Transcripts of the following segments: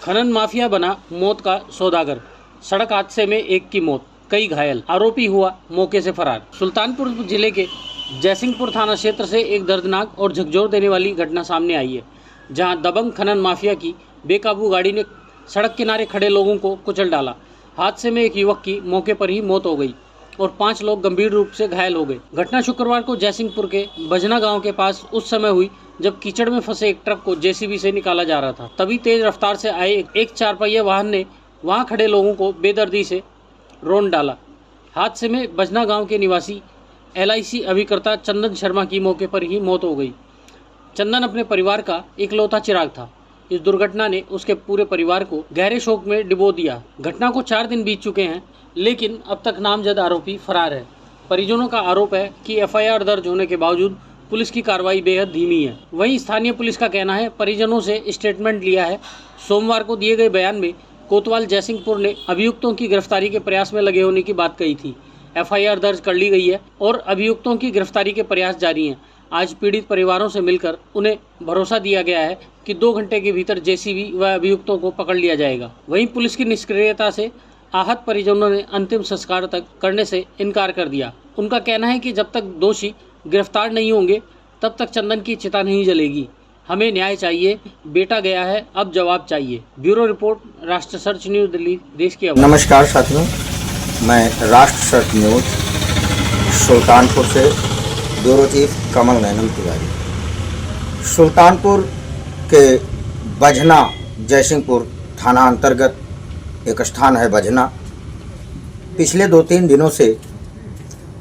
खनन माफिया बना मौत का सौदागर। सड़क हादसे में एक की मौत, कई घायल। आरोपी हुआ मौके से फरार। सुल्तानपुर जिले के जयसिंहपुर थाना क्षेत्र से एक दर्दनाक और झकझोर देने वाली घटना सामने आई है, जहां दबंग खनन माफिया की बेकाबू गाड़ी ने सड़क किनारे खड़े लोगों को कुचल डाला। हादसे में एक युवक की मौके पर ही मौत हो गई और 5 लोग गंभीर रूप से घायल हो गए। घटना शुक्रवार को जयसिंहपुर के बजना गांव के पास उस समय हुई जब कीचड़ में फंसे एक ट्रक को जेसीबी से निकाला जा रहा था। तभी तेज रफ्तार से आए एक 4 पहिया वाहन ने वहां खड़े लोगों को बेदर्दी से रौंद डाला। हादसे में बजना गांव के निवासी LIC अभिकर्ता चंदन शर्मा की मौके पर ही मौत हो गई। चंदन अपने परिवार का इकलौता चिराग था। इस दुर्घटना ने उसके पूरे परिवार को गहरे शोक में डुबो दिया। घटना को 4 दिन बीत चुके हैं, लेकिन अब तक नामजद आरोपी फरार है। परिजनों का आरोप है कि FIR दर्ज होने के बावजूद पुलिस की कार्रवाई बेहद धीमी है। वहीं स्थानीय पुलिस का कहना है, परिजनों से स्टेटमेंट लिया है। सोमवार को दिए गए बयान में कोतवाल जयसिंहपुर ने अभियुक्तों की गिरफ्तारी के प्रयास में लगे होने की बात कही थी। FIR दर्ज कर ली गई है और अभियुक्तों की गिरफ्तारी के प्रयास जारी हैं। आज पीड़ित परिवारों से मिलकर उन्हें भरोसा दिया गया है कि 2 घंटे के भीतर JCB व अभियुक्तों को पकड़ लिया जाएगा। वहीं पुलिस की निष्क्रियता से आहत परिजनों ने अंतिम संस्कार तक करने से इनकार कर दिया। उनका कहना है कि जब तक दोषी गिरफ्तार नहीं होंगे तब तक चंदन की चिता नहीं जलेगी। हमें न्याय चाहिए, बेटा गया है, अब जवाब चाहिए। ब्यूरो रिपोर्ट, राष्ट्र सर्च न्यूज दिल्ली, देश की आवाज़। नमस्कार साथियों, मैं राष्ट्र सर्च न्यूज सुल्तानपुर से ब्यूरो चीफ कमल नैनम तिवारी। सुल्तानपुर के बजना जयसिंहपुर थाना अंतर्गत एक स्थान है बजना। पिछले 2-3 दिनों से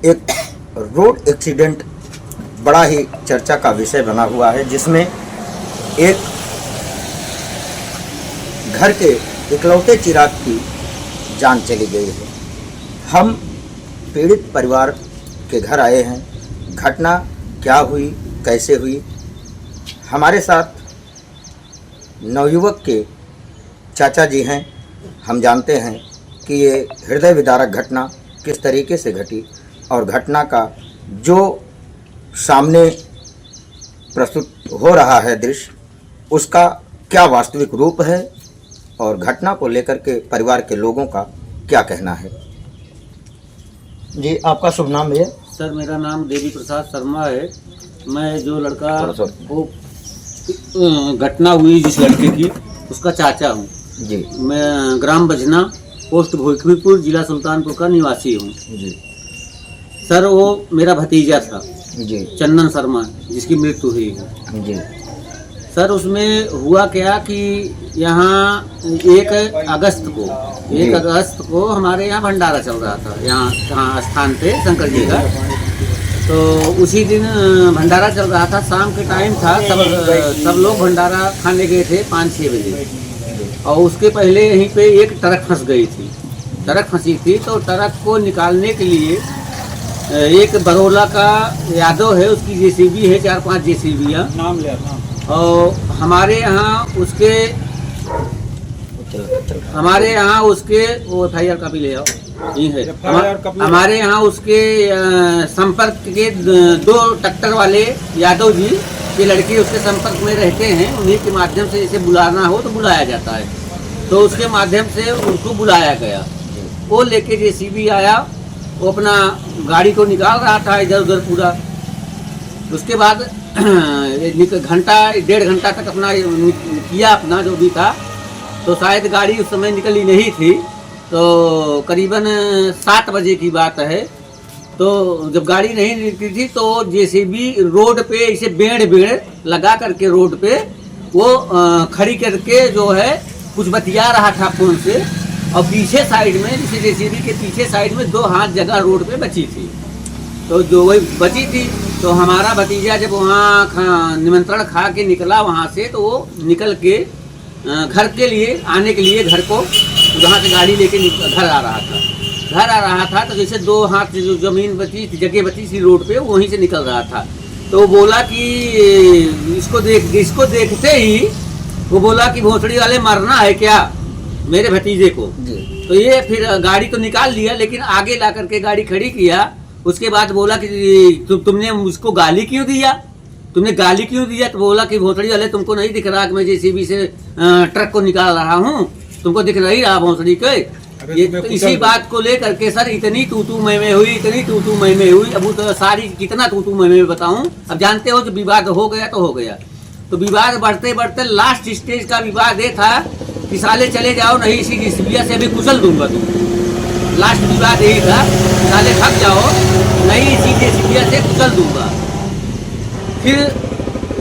एक रोड एक्सीडेंट बड़ा ही चर्चा का विषय बना हुआ है, जिसमें एक घर के इकलौते चिराग की जान चली गई है। हम पीड़ित परिवार के घर आए हैं। घटना क्या हुई, कैसे हुई, हमारे साथ नवयुवक के चाचा जी हैं। हम जानते हैं कि ये हृदय विदारक घटना किस तरीके से घटी और घटना का जो सामने प्रस्तुत हो रहा है दृश्य, उसका क्या वास्तविक रूप है और घटना को लेकर के परिवार के लोगों का क्या कहना है। जी, आपका शुभ नाम भैया? सर, मेरा नाम देवी प्रसाद शर्मा है। मैं जो लड़का को घटना हुई जिस लड़के की, उसका चाचा हूँ जी। मैं ग्राम बजना, पोस्ट भोईपुर, जिला सुल्तानपुर का निवासी हूँ जी। सर, वो मेरा भतीजा था जी। चंदन शर्मा, जिसकी मृत्यु हुई है जी। सर, उसमें हुआ क्या कि यहाँ 1 अगस्त को हमारे यहाँ भंडारा चल रहा था, यहाँ स्थान पे शंकर जी का। तो उसी दिन भंडारा चल रहा था, शाम के टाइम था। सब लोग भंडारा खाने गए थे 5-6 बजे, और उसके पहले यहीं पे एक ट्रक फंस गई थी। ट्रक फंसी थी तो ट्रक को निकालने के लिए एक बरोला का यादव है, उसकी JCB है, 4-5 JCBयाँ नाम लिया। और हमारे यहाँ उसके वो FIR कापी ले आओ, यही है। हमारे यहाँ उसके संपर्क के 2 ट्रैक्टर वाले यादव जी के लड़के उसके संपर्क में रहते हैं। उन्हीं के माध्यम से इसे बुलाना हो तो बुलाया जाता है, तो उसके माध्यम से उनको बुलाया गया। वो लेके JCB आया, वो अपना गाड़ी को निकाल रहा था इधर उधर पूरा। उसके बाद 1.5 घंटा तक अपना किया, अपना जो भी था। तो शायद गाड़ी उस समय निकली नहीं थी, तो करीबन 7 बजे की बात है। तो जब गाड़ी नहीं निकली थी तो JCB रोड पे इसे बेड़ लगा करके रोड पे वो खड़ी करके जो है कुछ बतिया रहा था फोन से। और पीछे साइड में, जैसे JCB के पीछे साइड में 2 हाथ जगह रोड पे बची थी। तो जो वही बची थी, तो हमारा भतीजा जब वहाँ निमंत्रण खा के निकला वहाँ से, तो वो निकल के घर के लिए आने के लिए घर को जहाँ से गाड़ी लेके घर आ रहा था। तो जैसे 2 हाथ जो जमीन बची, जगह बची थी रोड पे, वहीं से निकल रहा था। तो वो बोला कि इसको देखते ही वो बोला कि भोसड़ी वाले मरना है क्या मेरे भतीजे को। तो ये फिर गाड़ी तो निकाल लिया, लेकिन आगे ला करके गाड़ी खड़ी किया। उसके बाद बोला कि तुमने मुझको गाली क्यों दिया। तुमने गाली क्यों दिया? तो बोला कि भोसड़ी वाले तुमको नहीं दिख रहा कि मैं जेसीबी से ट्रक को निकाल रहा हूँ, तुमको दिख नहीं रहा भोसड़ी के? ये तो इसी बात को लेकर के सर इतनी तू मैं हुई, इतनी तू मैं हुई। अब वो तो सारी कितना तू मैं बताऊं। अब जानते हो जो विवाद हो गया तो हो गया। तो विवाद बढ़ते बढ़ते लास्ट स्टेज का विवाद ये था कि साले चले जाओ, नहीं इसी जेसीबी से अभी कुचल दूंगा तुम। लास्ट विवाद यही था, साले थक जाओ, नहीं इसी जेसीबी से कुचल दूंगा। फिर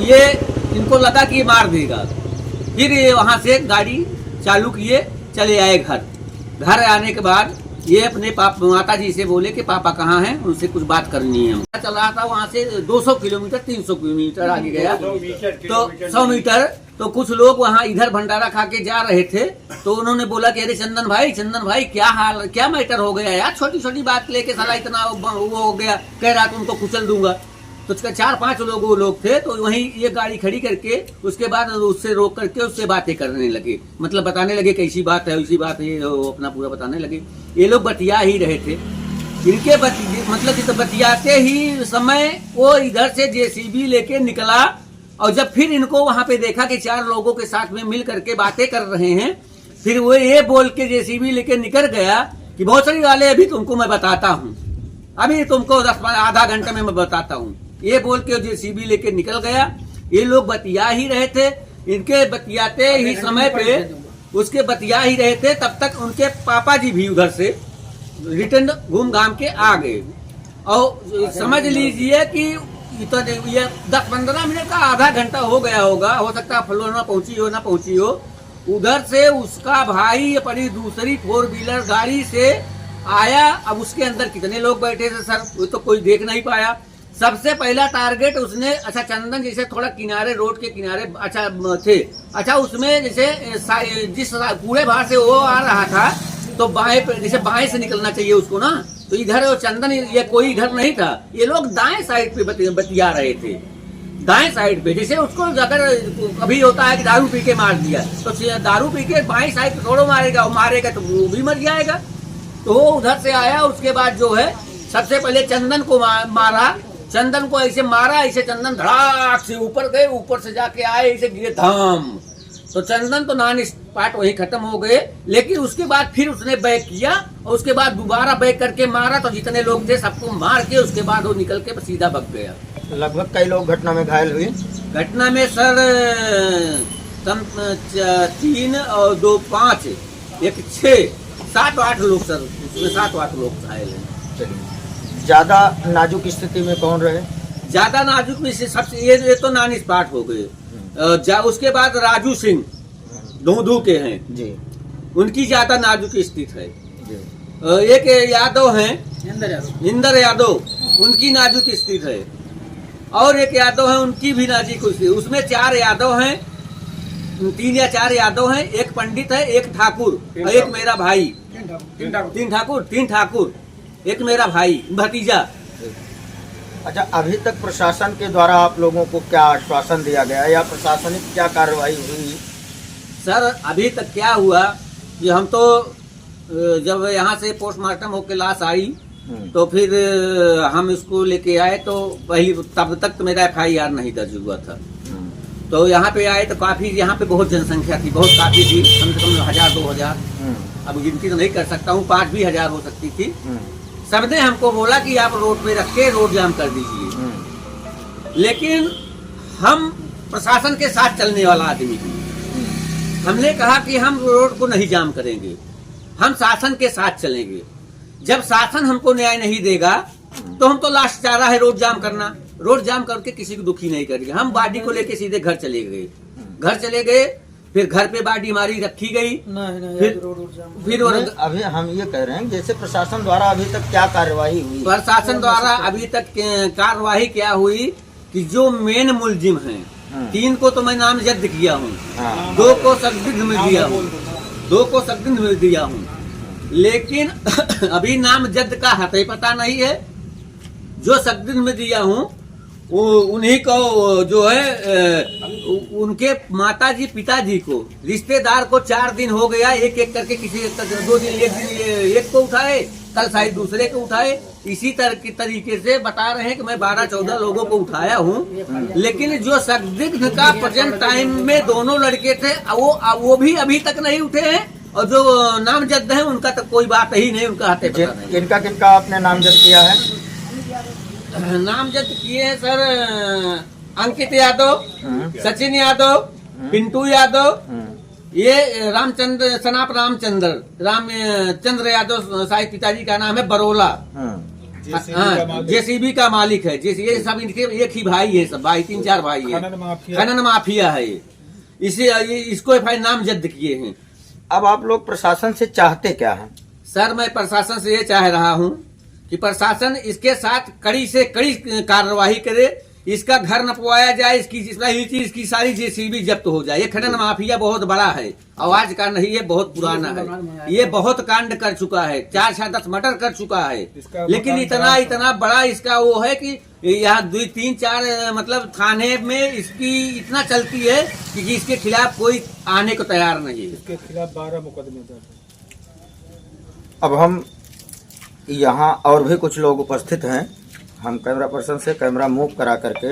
ये इनको लगा कि ये मार देगा। फिर ये वहाँ से गाड़ी चालू किए, चले आए घर। घर आने के बाद ये अपने माता जी से बोले कि पापा कहाँ हैं, उनसे कुछ बात करनी है। चल रहा था वहाँ से 200 किलोमीटर 300 किलोमीटर आगे गया, तो 100 मीटर। तो कुछ लोग वहाँ इधर भंडारा खा के जा रहे थे, तो उन्होंने बोला कि अरे चंदन भाई क्या हाल, क्या मैटर हो गया यार, छोटी छोटी बात लेके साला इतना वो हो गया, कह रहा तुमको कुचल दूंगा। तो 4-5 लोग थे, तो वहीं ये गाड़ी खड़ी करके उसके बाद उससे रोक करके उससे बातें करने लगे, मतलब बताने लगे कैसी बात है वैसी बात है, अपना पूरा बताने लगे। ये लोग बतिया ही रहे थे, इनके मतलब बतियाते ही समय वो इधर से जेसीबी लेके निकला, और जब फिर इनको वहां पे देखा कि 4 लोगों के साथ में मिल करके बातें कर रहे हैं, फिर वो ये बोल के जेसीबी लेके निकल गया कि भोसड़ी वाले अभी तुमको मैं बताता हूँ, अभी तुमको आधा घंटे में मैं बताता हूँ। ये बोल के जेसीबी लेके निकल गया। ये लोग बतिया ही रहे थे, इनके बतियाते ही समय पे उसके बतिया ही रहे थे, तब तक उनके पापा जी भी उधर से रिटर्न घूम घाम के आ गए। और समझ लीजिए कि ये 10-15 मिनट का आधा घंटा हो गया होगा, हो सकता है फलोना पहुंची हो ना पहुंची हो। उधर से उसका भाई अपनी दूसरी 4 व्हीलर गाड़ी से आया। अब उसके अंदर कितने लोग बैठे थे सर, वो तो कोई देख नहीं पाया। सबसे पहला टारगेट उसने, अच्छा चंदन जैसे थोड़ा किनारे, रोड के किनारे अच्छा थे, अच्छा उसमें जैसे जिस पूरे बाहर से वो आ रहा था, तो जैसे बाएं से निकलना चाहिए उसको ना, तो इधर वो चंदन ये कोई इधर नहीं था, ये लोग दाएं साइड पे बतिया रहे थे, दाएं साइड पे। जैसे उसको अगर कभी होता है कि दारू पी के मार दिया, तो दारू पी के बाएं साइड पे थोड़ा मारेगा, वो मारेगा तो वो भी मर जाएगा। तो वो उधर से आया, उसके बाद जो है सबसे पहले चंदन को मारा, चंदन को ऐसे मारा, ऐसे चंदन धड़ाक से ऊपर गए, ऊपर से जाके आए, ऐसे गिरे धाम। तो चंदन तो नॉन स्पॉट वहीं खत्म हो गए। लेकिन उसके बाद फिर उसने बैक किया, और उसके बाद दोबारा बैक करके मारा, तो जितने लोग थे सबको मार के उसके बाद वो निकल के सीधा भाग गया। लगभग कई लोग घटना में घायल हुए। घटना में सर 3 और 2 5, 1 6, 7-8 लोग सर, उसमें 7-8 लोग घायल हैं। चलिए, ज्यादा नाजुक स्थिति में कौन रहे? ज्यादा नाजुक में से सबसे ये तो नॉन स्पॉट हो गए। उसके बाद राजू सिंह धूधू के हैं जी, उनकी ज्यादा नाजुक स्थिति है जी। एक यादव हैं इंदर यादव, उनकी नाजुक स्थिति है। और एक यादव है, उनकी भी नाजुक स्थिति। उसमें 4 यादव हैं, 3 या 4 यादव हैं, एक पंडित है, एक ठाकुर और एक मेरा भाई। 3 ठाकुर, एक मेरा भाई भतीजा। अच्छा, अभी तक प्रशासन के द्वारा आप लोगों को क्या आश्वासन दिया गया या प्रशासनिक क्या कार्रवाई हुई? सर अभी तक क्या हुआ कि हम तो जब यहाँ से पोस्टमार्टम होकर लाश आई, तो फिर हम इसको लेके आए, तो पहली तब तक तो मेरा FIR नहीं दर्ज हुआ था। तो यहाँ पे आए तो काफी, यहाँ पे बहुत जनसंख्या थी, बहुत काफी थी, कम से कम 1000-2000, अब गिनती तो नहीं कर सकता हूँ, 5 भी हजार हो सकती थी। सबने हमको बोला कि आप रोड पे रख के रोड जाम कर दीजिए। लेकिन हम प्रशासन के साथ चलने वाला आदमी हैं। हमने कहा कि हम रोड को नहीं जाम करेंगे, हम शासन के साथ चलेंगे। जब शासन हमको न्याय नहीं देगा तो हम तो लास्ट चारा है रोड जाम करना। रोड जाम करके किसी को दुखी नहीं करेंगे। हम बॉडी को लेके सीधे घर चले गए। फिर घर पे बॉडी हमारी रखी गई। फिर अभी हम ये कह रहे हैं जैसे प्रशासन द्वारा अभी तक क्या कार्रवाई हुई? प्रशासन द्वारा अभी तक कार्रवाई क्या हुई कि जो मेन मुलजिम हैं, 3 को तो मैं नामजद किया हूँ, 2 को संदिग्ध में दिया हूँ, लेकिन अभी नामजद का हते पता नहीं है। जो संदिग्ध में दिया हूँ उन्हीं को जो है उनके माताजी पिताजी को, रिश्तेदार को 4 दिन हो गया, एक करके किसी 2 दिन, 1 दिन एक को उठाए, कल शायद दूसरे को उठाए। इसी तरीके से बता रहे हैं कि मैं 12-14 लोगों को उठाया हूँ, लेकिन जो संदिग्ध का प्रेजेंट टाइम में दोनों लड़के थे वो भी अभी तक नहीं उठे हैं, और जो नामजद है उनका तो कोई बात ही नहीं, उनका हाथे पता नहीं। किनका किनका आपने नामजद किया है? नामजद किए हैं सर अंकित यादव, सचिन यादव, पिंटू यादव, ये रामचंद्र यादव शायद पिताजी का नाम है, बरोला। जेसीबी का मालिक है। ये सब इनके एक ही भाई है, सब भाई 3-4 भाई है। खनन माफिया है ये। इसको एफआईआर नामजद किए हैं। अब आप लोग प्रशासन से चाहते क्या हैं? सर मैं प्रशासन से ये चाह रहा हूँ कि प्रशासन इसके साथ कड़ी से कड़ी कार्रवाई करे, इसका घर नपवाया जाए, इसकी सारी जेसीबी जब्त हो जाए। ये खनन माफिया बहुत बड़ा है, आवाज का नहीं, ये बहुत पुराना है, ये बहुत कांड कर चुका है, 4-10 मर्डर कर चुका है, लेकिन इतना बड़ा इसका वो है कि यहाँ 2-3-4 मतलब थाने में इसकी इतना चलती है कि इसके खिलाफ कोई आने को तैयार नहीं है। इसके खिलाफ 12 मुकदमे दर्ज। अब हम यहाँ और भी कुछ लोग उपस्थित हैं, हम कैमरा पर्सन से कैमरा मूव करा करके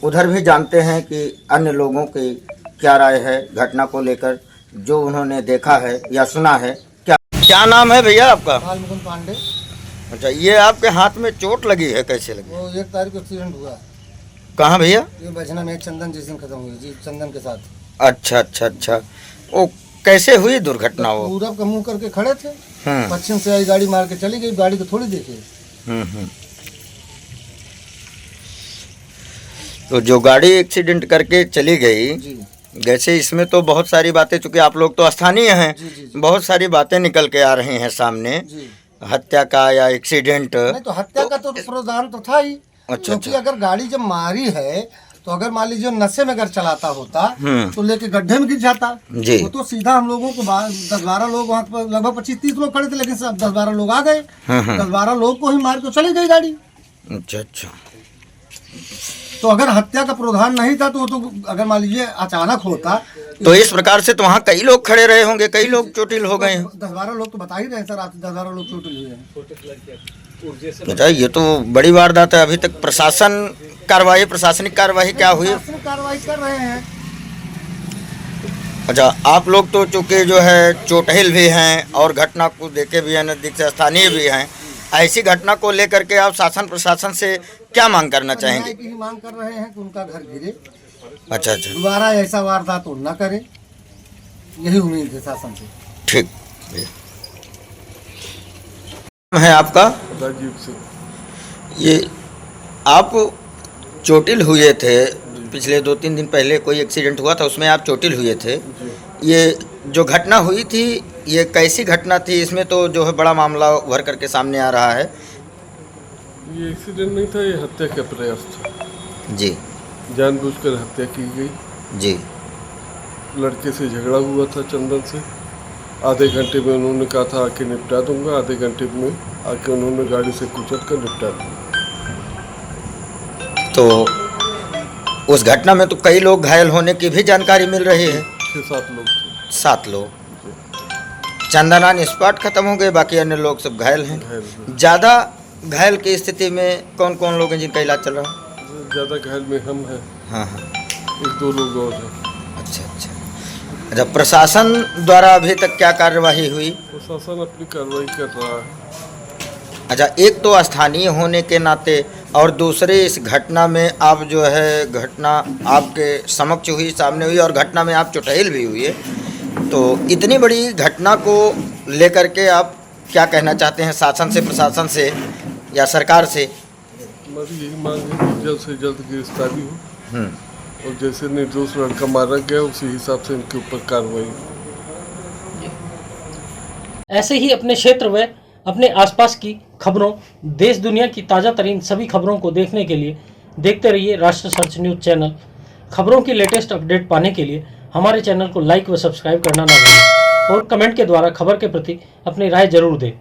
उधर भी जानते हैं कि अन्य लोगों की क्या राय है घटना को लेकर, जो उन्होंने देखा है या सुना है। क्या नाम है भैया आपका? मुकुंद पांडे। अच्छा, ये आपके हाथ में चोट लगी है, कैसे लगी? वो 1 तारीख को एक्सीडेंट हुआ। कहाँ भैया? ये बजना में चंदन जिस दिन खत्म हुई जी, चंदन के साथ। अच्छा। वो कैसे हुई दुर्घटना? वो पूरब का मुंह करके खड़े थे, पश्चिम से आई गाड़ी मार के चली गई, गाड़ी को थोड़ी देखी। तो जो गाड़ी एक्सीडेंट करके चली गई जी, जैसे इसमें तो बहुत सारी बातें, चूंकि आप लोग तो स्थानीय हैं, जी। बहुत सारी बातें निकल के आ रही हैं सामने, जी। हत्या का या एक्सीडेंट। नहीं तो हत्या का तो प्रावधान तो था ही। क्योंकि अगर गाड़ी जब मारी है तो अगर मान लीजिए नशे में अगर चलाता होता तो लेके गड्ढे में गिर जाता जी। वो तो सीधा हम लोगों को 10-12 लोग वहाँ पर लगभग 25-30 लोग खड़े थे, लेकिन सब 10-12 लोग आ गए, 10-12 लोग को ही मार के चली गई गाड़ी। अच्छा। तो अगर हत्या का प्रावधान नहीं था तो वो तो अगर मान लीजिए अचानक होता तो इस प्रकार से तो वहाँ कई लोग खड़े रहे होंगे, कई लोग चोटिल हो गए हैं। 10-12 लोग तो बता ही रहे सर, 10-12 लोग चोटिल हुए हैं। अच्छा, ये तो बड़ी वारदात है। अभी तक प्रशासनिक कार्रवाई क्या हुई? कार्रवाई कर रहे हैं। अच्छा, आप लोग तो चूंकि जो है चोटिल भी हैं और घटना को देखे भी हैं, नजदीक से स्थानीय भी हैं, ऐसी घटना को लेकर के आप शासन प्रशासन से क्या मांग करना चाहेंगे? की मांग कर रहे हैं कि उनका घर गिरे, अच्छा। दोबारा ऐसा वारदात तो न करे, यही उम्मीद है शासन से। ठीक है। आपका? राजीव सिंह। ये आप चोटिल हुए थे, पिछले 2-3 दिन पहले कोई एक्सीडेंट हुआ था, उसमें आप चोटिल हुए थे। ये जो घटना हुई थी, ये कैसी घटना थी? इसमें तो जो है बड़ा मामला उभर करके सामने आ रहा है। ये एक्सीडेंट नहीं था, ये हत्या का प्रयास था जी। जानबूझकर हत्या की गई जी। लड़के से झगड़ा हुआ था चंदन से, आधे घंटे में उन्होंने कहा था आके निपटा दूंगा, आधे घंटे में आके उन्होंने गाड़ी से कुचल कर निपटा दिया। तो उस घटना में तो कई लोग घायल होने की भी जानकारी मिल रही है। 6-7 लोग थे। 7 लोग। चंदनान स्पॉट खत्म हो गए, बाकी अन्य लोग सब घायल हैं। ज़्यादा घायल की स्थिति में कौन कौन लोग हैं जिनका इलाज चल रहा है? ज़्यादा घायल में हम हैं। हाँ। 1-2 लोग और हैं। अच्छा। प्रशासन द्वारा अभी तक क्या कार्यवाही हुई? प्रशासन अपनी कार्रवाई कर रहा है। अच्छा, एक तो स्थानीय होने के नाते और दूसरे इस घटना में आप जो है, घटना आपके समक्ष हुई, सामने हुई, और घटना में आप चोटिल भी हुई है, तो इतनी बड़ी घटना को लेकर के आप क्या कहना चाहते हैं शासन से, प्रशासन से या सरकार से? हमारी यही मांग है कि जल्द से जल्द गिरफ्तारी हो और जैसे निर्दोष लड़का मारा गया उसी हिसाब से इनके ऊपर कार्रवाई। ऐसे ही अपने क्षेत्र व अपने आसपास की खबरों, देश दुनिया की ताज़ा तरीन सभी खबरों को देखने के लिए देखते रहिए राष्ट्र सर्च न्यूज़ चैनल। खबरों की लेटेस्ट अपडेट पाने के लिए हमारे चैनल को लाइक व सब्सक्राइब करना ना भूलें और कमेंट के द्वारा खबर के प्रति अपनी राय जरूर दें।